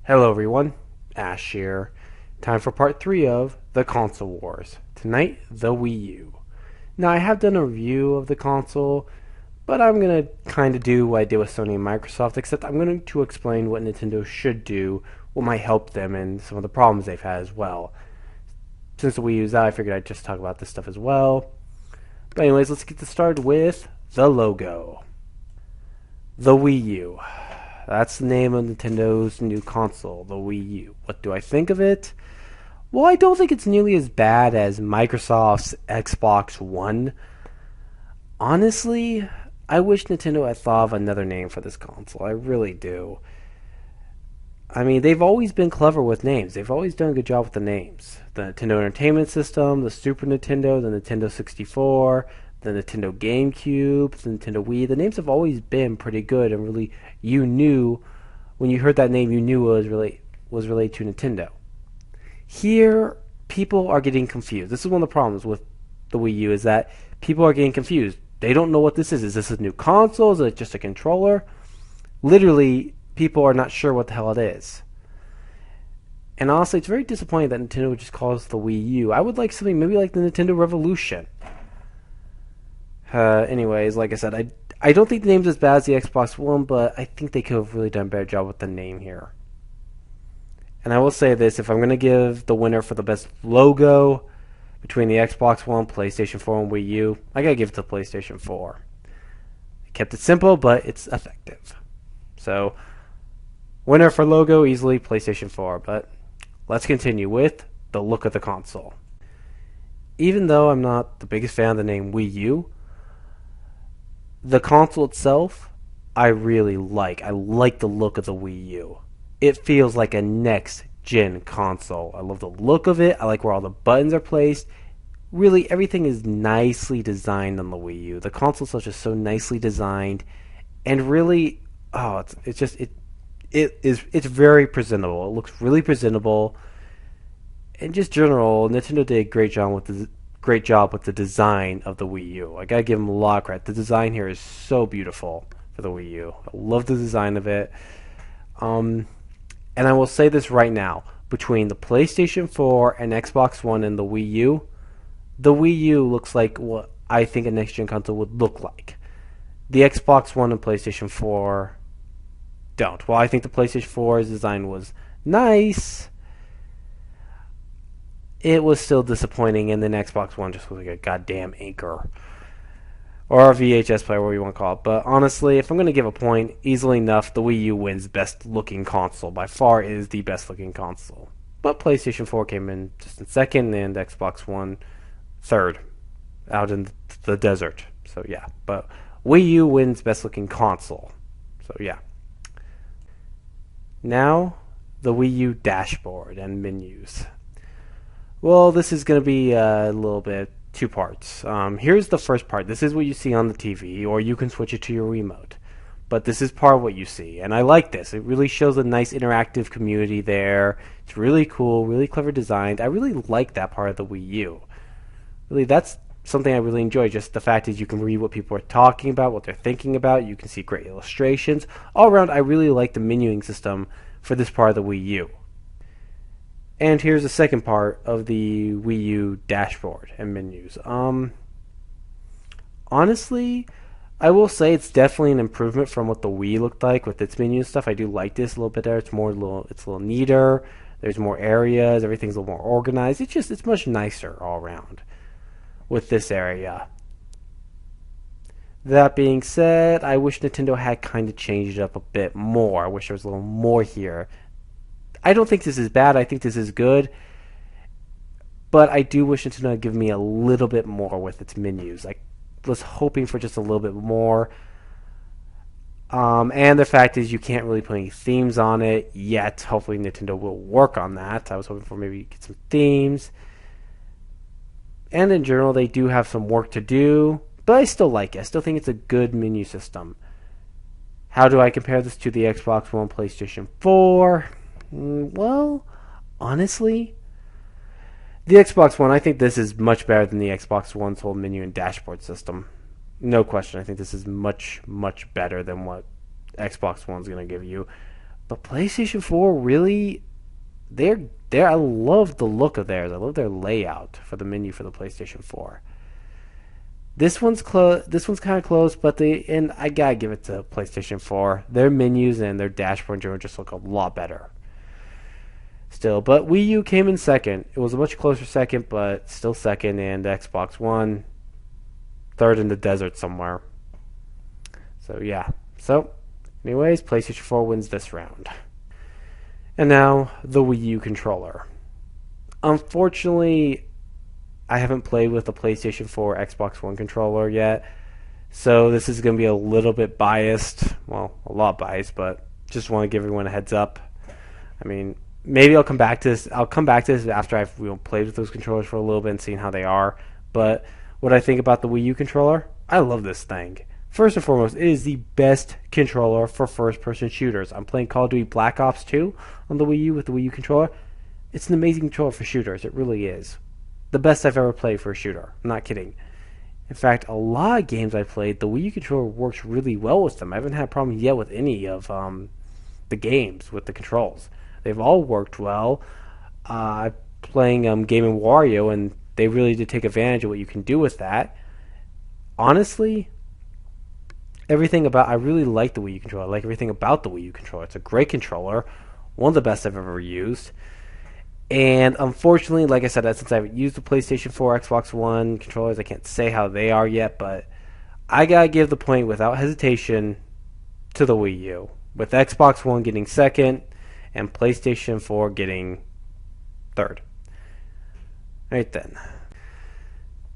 Hello everyone, Ash here. Time for part 3 of the console wars. Tonight, the Wii U. Now I have done a review of the console, but I'm going to kind of do what I did with Sony and Microsoft, except I'm going to explain what Nintendo should do, what might help them, and some of the problems they've had as well. Since the Wii U's out, I figured I'd just talk about this stuff as well. But anyways, let's get this started with the logo. The Wii U. That's the name of Nintendo's new console, the Wii U. What do I think of it? Well, I don't think it's nearly as bad as Microsoft's Xbox One. Honestly, I wish Nintendo had thought of another name for this console. I really do. I mean, they've always been clever with names. They've always done a good job with the names. The Nintendo Entertainment System, the Super Nintendo, the Nintendo 64, the Nintendo GameCube, the Nintendo Wii. The names have always been pretty good, and really, you knew when you heard that name, you knew it was related to Nintendo. Here, people are getting confused. This is one of the problems with the Wii U, is that people are getting confused. They don't know what this is. Is this a new console? Is it just a controller? Literally, people are not sure what the hell it is. And honestly, it's very disappointing that Nintendo just calls it the Wii U. I would like something maybe like the Nintendo Revolution. Anyways, like I said, I don't think the name's as bad as the Xbox One, but I think they could have really done a better job with the name here. And I will say this, if I'm going to give the winner for the best logo between the Xbox One, PlayStation 4, and Wii U, I gotta give it to PlayStation 4. I kept it simple, but it's effective. So, winner for logo, easily PlayStation 4, but let's continue with the look of the console. Even though I'm not the biggest fan of the name Wii U, the console itself, I really like. I like the look of the Wii U. It feels like a next-gen console. I love the look of it. I like where all the buttons are placed. Really, everything is nicely designed on the Wii U. The console itself is so nicely designed, and really, it's very presentable. It looks really presentable, and just general, Nintendo did a great job with the design of the Wii U. I gotta give them a lot of credit. The design here is so beautiful for the Wii U. I love the design of it. And I will say this right now: between the PlayStation 4 and Xbox One and the Wii U looks like what I think a next-gen console would look like. The Xbox One and PlayStation 4 don't. While I think the PlayStation 4's design was nice, it was still disappointing, and then Xbox One just was like a goddamn anchor. Or a VHS player, whatever you want to call it. But honestly, if I'm going to give a point, easily enough, the Wii U wins best looking console. By far, it is the best looking console. But PlayStation 4 came in just in second, and Xbox One third, out in the desert. So yeah, but Wii U wins best looking console. So yeah. Now, the Wii U dashboard and menus. Well, this is going to be a little bit two parts. Here's the first part. This is what you see on the TV, or you can switch it to your remote. But this is part of what you see, and I like this. It really shows a nice interactive community there. It's really cool, really clever designed. I really like that part of the Wii U. Really, that's something I really enjoy. Just the fact is you can read what people are talking about, what they're thinking about. You can see great illustrations. All around, I really like the menuing system for this part of the Wii U. And here's the second part of the Wii U dashboard and menus. Honestly, I will say it's definitely an improvement from what the Wii looked like with its menu and stuff. I do like this a little bit there. It's a little neater. There's more areas. Everything's a little more organized. It's much nicer all around with this area. That being said, I wish Nintendo had kind of changed it up a bit more. I wish there was a little more here. I don't think this is bad. I think this is good. But I do wish Nintendo had given me a little bit more with its menus. I was hoping for just a little bit more. And the fact is you can't really put any themes on it yet. Hopefully Nintendo will work on that. I was hoping for maybe get some themes. And in general, they do have some work to do. But I still like it. I still think it's a good menu system. How do I compare this to the Xbox One, PlayStation 4? Well, honestly, the Xbox One, I think this is much better than the Xbox One's whole menu and dashboard system. No question. I think this is much, much better than what Xbox One's going to give you. But PlayStation 4 really, they're I love the look of theirs. I love their layout for the menu for the PlayStation 4. This one's close. This one's kind of close, but and I gotta give it to PlayStation 4. Their menus and their dashboard in general just look a lot better. Still, but Wii U came in second. It was a much closer second, but still second, and Xbox One third in the desert somewhere. So yeah. So, anyways, PlayStation 4 wins this round. And now the Wii U controller. Unfortunately, I haven't played with the PlayStation 4 Xbox One controller yet, so this is going to be a little bit biased. Well, a lot biased, but just want to give everyone a heads up. I mean, maybe I'll come back to this. I'll come back to this after I've played with those controllers for a little bit and seen how they are. But what I think about the Wii U controller, I love this thing. First and foremost, it is the best controller for first-person shooters. I'm playing Call of Duty Black Ops 2 on the Wii U with the Wii U controller. It's an amazing controller for shooters. It really is. The best I've ever played for a shooter. I'm not kidding. In fact, a lot of games I've played, the Wii U controller works really well with them. I haven't had problems yet with any of the games with the controls. They've all worked well. I'm playing Game & Wario, and they really did take advantage of what you can do with that. Honestly, I really like the Wii U controller. I like everything about the Wii U controller. It's a great controller, one of the best I've ever used. And unfortunately, like I said, since I haven't used the PlayStation 4, Xbox One controllers, I can't say how they are yet, but I gotta give the point without hesitation to the Wii U, with Xbox One getting second and PlayStation 4 getting third. Right then.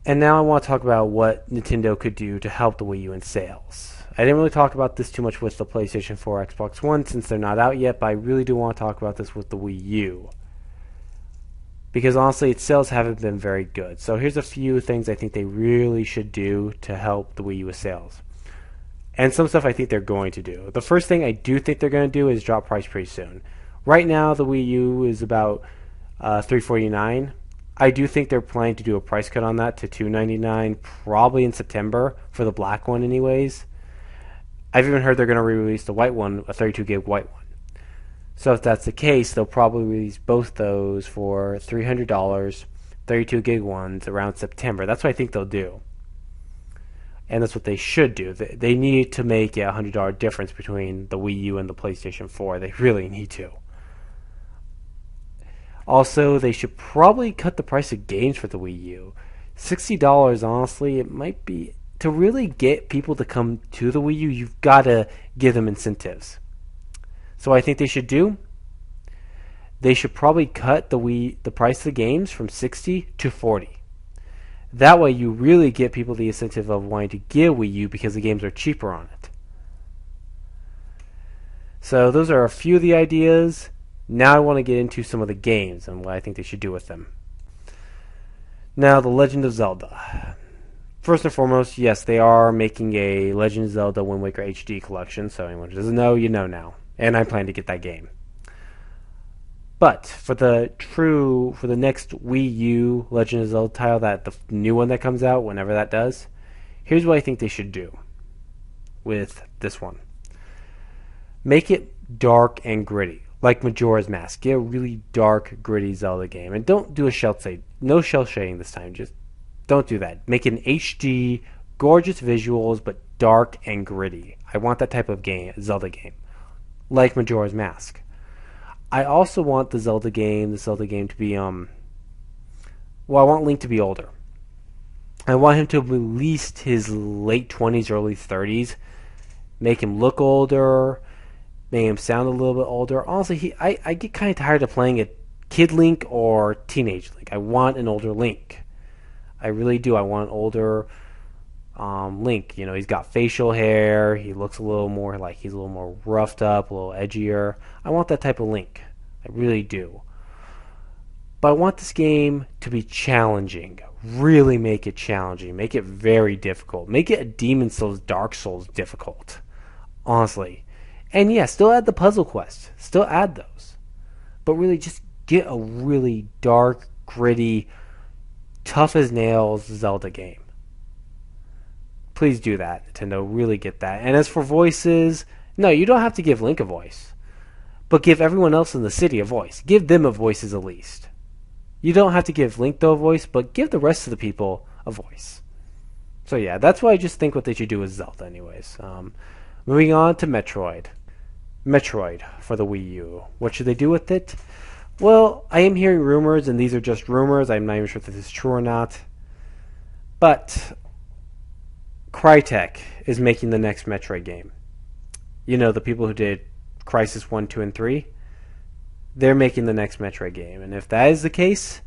And now I want to talk about what Nintendo could do to help the Wii U in sales. I didn't really talk about this too much with the PlayStation 4, Xbox One since they're not out yet, but I really do want to talk about this with the Wii U. Because honestly, its sales haven't been very good. So here's a few things I think they really should do to help the Wii U with sales. And some stuff I think they're going to do. The first thing I do think they're going to do is drop price pretty soon. Right now, the Wii U is about $349. I do think they're planning to do a price cut on that to $299, probably in September for the black one, anyways. I've even heard they're going to re-release the white one, a 32 gig white one. So if that's the case, they'll probably release both those for $300, 32 gig ones around September. That's what I think they'll do. And that's what they should do. They need to make a $100 difference between the Wii U and the PlayStation 4. They really need to. Also, they should probably cut the price of games for the Wii U. $60, honestly, it might be... To really get people to come to the Wii U, you've got to give them incentives. So what I think they should do, they should probably cut the price of the games from $60 to $40. That way you really get people the incentive of wanting to get Wii U because the games are cheaper on it. So those are a few of the ideas. Now I want to get into some of the games and what I think they should do with them. Now, The Legend of Zelda. First and foremost, yes, they are making a Legend of Zelda Wind Waker HD collection, so anyone who doesn't know, you know now. And I plan to get that game. But for the next Wii U Legend of Zelda title, the new one that comes out, whenever that does, here's what I think they should do with this one. Make it dark and gritty, like Majora's Mask. Get a really dark, gritty Zelda game. And don't do no shell shading this time. Just don't do that. Make an HD, gorgeous visuals, but dark and gritty. I want that type of Zelda game. Like Majora's Mask. I also want the Zelda game to be, I want Link to be older. I want him to be at least his late 20s, early 30s. Make him look older. Make him sound a little bit older. Honestly, I get kind of tired of playing a kid Link or teenage Link. I want an older Link. I really do. I want an older Link. You know, he's got facial hair. He looks a little more like he's a little more roughed up, a little edgier. I want that type of Link. I really do. But I want this game to be challenging. Really make it challenging. Make it very difficult. Make it a Demon Souls, Dark Souls difficult. Honestly. And yeah, still add the puzzle quest. Still add those. But really just get a really dark, gritty, tough as nails Zelda game. Please do that, Nintendo. Really get that. And as for voices, no, you don't have to give Link a voice. but give everyone else in the city a voice. Give them a voice at least. You don't have to give Link though a voice, but give the rest of the people a voice. So yeah, that's why I just think what they should do with Zelda anyways. Moving on to Metroid. Metroid for the Wii U. What should they do with it? Well, I am hearing rumors, and these are just rumors. I'm not even sure if this is true or not. But Crytek is making the next Metroid game. You know, the people who did Crisis 1, 2, and 3. They're making the next Metroid game. And if that is the case,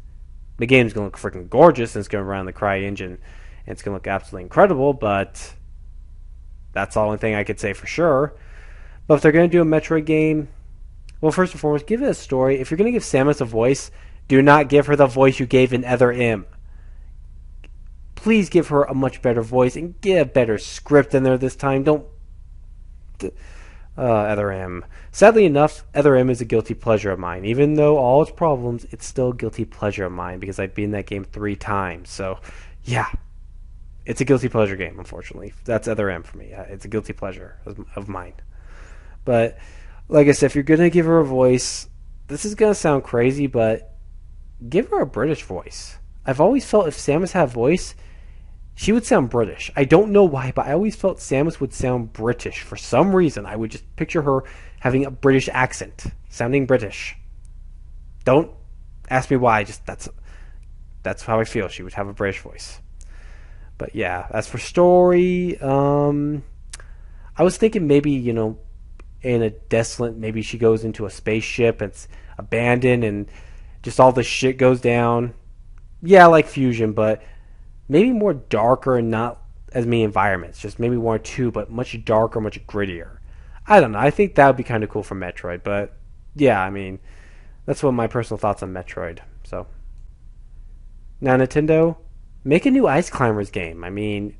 the game's going to look freaking gorgeous, and it's going to run on the CryEngine, and it's going to look absolutely incredible, but that's the only thing I could say for sure. But if they're going to do a Metroid game, well, first and foremost, give it a story. If you're going to give Samus a voice, do not give her the voice you gave in Other M. Please give her a much better voice and get a better script in there this time. Don't... Other M. Sadly enough, Other M is a guilty pleasure of mine. Even though all its problems, it's still a guilty pleasure of mine because I've beaten that game 3 times. So, yeah. It's a guilty pleasure game, unfortunately. That's Other M for me. It's a guilty pleasure of mine. But, like I said, if you're going to give her a voice, this is going to sound crazy, but give her a British voice. I've always felt if Samus had a voice, she would sound British. I don't know why, but I always felt Samus would sound British. For some reason, I would just picture her having a British accent, sounding British. Don't ask me why, just that's how I feel. She would have a British voice. But yeah, as for story, I was thinking maybe, in a desolate, maybe she goes into a spaceship, it's abandoned, and just all this shit goes down. Yeah, like Fusion, but maybe more darker and not as many environments. Just maybe 1 or 2, but much darker, much grittier. I don't know. I think that would be kind of cool for Metroid, but yeah, I mean, that's what my personal thoughts on Metroid. So now, Nintendo, make a new Ice Climbers game. I mean,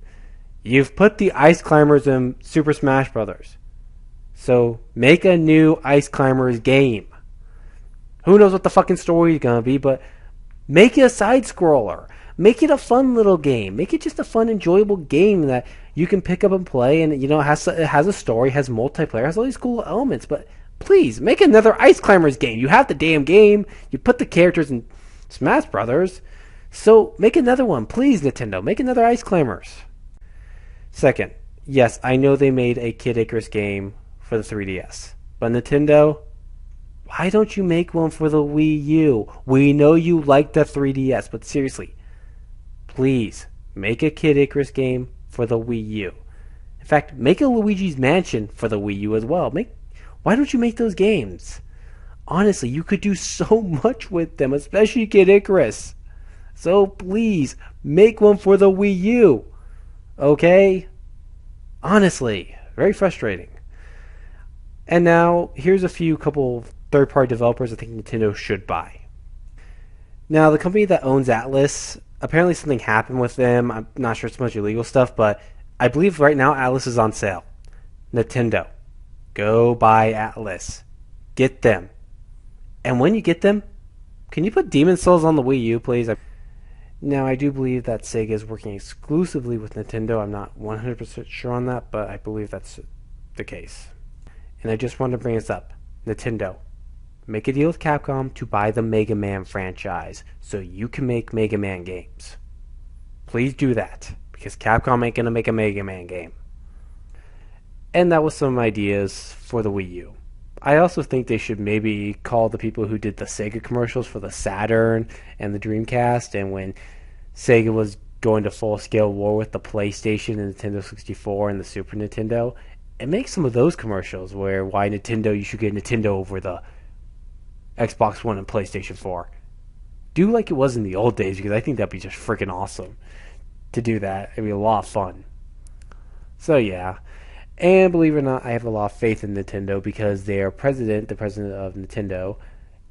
you've put the Ice Climbers in Super Smash Brothers. So, make a new Ice Climbers game. Who knows what the fucking story is going to be, but make it a side-scroller. Make it a fun little game. Make it just a fun, enjoyable game that you can pick up and play, and, it has a story, has multiplayer, has all these cool elements, but please, make another Ice Climbers game. You have the damn game. You put the characters in Smash Brothers. So, make another one. Please, Nintendo. Make another Ice Climbers. Second, yes, I know they made a Kid Icarus game for the 3DS. But Nintendo, why don't you make one for the Wii U? We know you like the 3DS, but seriously, please, make a Kid Icarus game for the Wii U. In fact, make a Luigi's Mansion for the Wii U as well. Why don't you make those games? Honestly, you could do so much with them, especially Kid Icarus. So please, make one for the Wii U. Okay? Honestly, very frustrating. And now, here's a couple third-party developers I think Nintendo should buy. Now, the company that owns Atlas, apparently something happened with them. I'm not sure it's much illegal stuff, but I believe right now Atlas is on sale. Nintendo, go buy Atlas. Get them. And when you get them, can you put Demon Souls on the Wii U, please? Now, I do believe that Sega is working exclusively with Nintendo. I'm not 100% sure on that, but I believe that's the case. And I just wanted to bring this up. Nintendo, make a deal with Capcom to buy the Mega Man franchise so you can make Mega Man games. Please do that, because Capcom ain't going to make a Mega Man game. And that was some ideas for the Wii U. I also think they should maybe call the people who did the Sega commercials for the Saturn and the Dreamcast, and when Sega was going to full-scale war with the PlayStation and Nintendo 64 and the Super Nintendo, and make some of those commercials where why Nintendo, you should get Nintendo over the Xbox One and PlayStation 4. Do like it was in the old days, because I think that'd be just freaking awesome to do that. It'd be a lot of fun. So yeah. And believe it or not, I have a lot of faith in Nintendo because the president of Nintendo,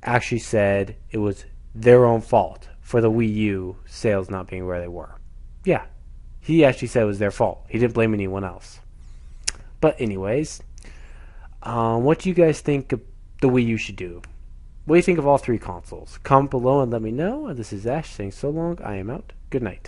actually said it was their own fault for the Wii U sales not being where they were. Yeah, he actually said it was their fault. He didn't blame anyone else. But anyways, what do you guys think the Wii U should do? What do you think of all 3 consoles? Comment below and let me know. This is Ash saying so long. I am out. Good night.